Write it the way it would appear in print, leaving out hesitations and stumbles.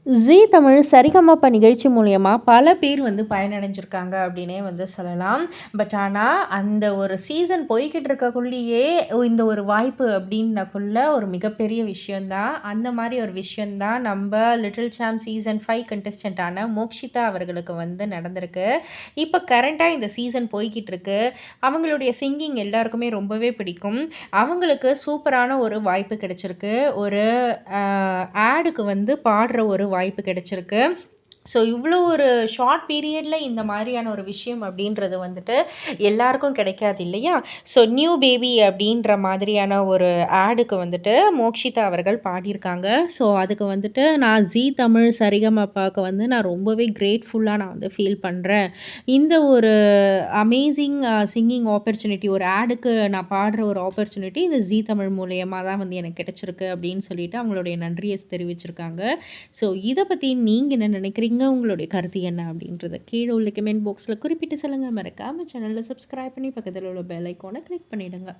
ஜீ தமிழ் சரிகமப நிகழ்ச்சி மூலியமா பல பேர் வந்து பயனடைஞ்சிருக்காங்க அப்படின்னே வந்து சொல்லலாம். பட் ஆனா, அந்த ஒரு சீசன் போய்க்கிட்டு இருக்கக்குள்ளயே இந்த ஒரு வாய்ப்பு அப்படின்னக்குள்ள ஒரு மிகப்பெரிய விஷயம் தான். அந்த மாரி ஒரு விஷயம் தான் நம்ப லிட்டில் சாம்ப் சீசன் 5 கண்டஸ்டன்ட்டான மோக்ஷிதா அவர்களுக்கு வந்து நடந்திருக்கு. இப்ப கரண்ட்டா இந்த சீசன் போய்க்கிட்டு இருக்கு. அவங்களுடைய சிங்கிங் எல்லாருக்குமே ரொம்பவே பிடிக்கும். அவங்களுக்கு சூப்பரான ஒரு வாய்ப்பு கிடைச்சிருக்கு. ஒரு அ ஆடுக்கு வந்து பாடுற ஒரு வாய்ப்பு கிடைச்சிருக்கு. ஸோ இவ்வளோ ஒரு ஷார்ட் பீரியட்ல இந்த மாதிரியான ஒரு விஷயம் அப்படின்றது வந்துட்டு எல்லாருக்கும் கிடைக்காது இல்லையா? ஸோ நியூ பேபி அப்படின்ற மாதிரியான ஒரு ஆடுக்கு வந்துட்டு மோக்ஷிதா அவர்கள் பாடியிருக்காங்க. ஸோ அதுக்கு வந்துட்டு நான் ஜீ தமிழ் சரிகமபாக்கு வந்து நான் ரொம்பவே கிரேட்ஃபுல்லா நான் வந்து ஃபீல் பண்றேன். இந்த ஒரு அமேசிங் சிங்கிங் ஆப்பர்ச்சுனிட்டி ஒரு ஆடுக்கு நான் பாடுற ஒரு ஆப்பர்ச்சுனிட்டி இந்த ஜீ தமிழ் மூலியமா தான் வந்து எனக்கு கிடைச்சிருக்கு அப்படின்னு சொல்லிட்டு அவங்களுடைய நன்றிய தெரிவிச்சிருக்காங்க. ஸோ இத பத்தி நீங்க என்ன நினைக்கிறீங்க? உங்களுடைய கருத்து என்ன அப்படின்றத கீழ உள்ள கமெண்ட் பாக்ஸ்ல குறிப்பிட்டு சொல்லுங்க. மறக்காம சேனல சப்ஸ்கிரைப் பண்ணி பக்கத்துல உள்ள பெல் ஐகான கிளிக் பண்ணிடுங்க.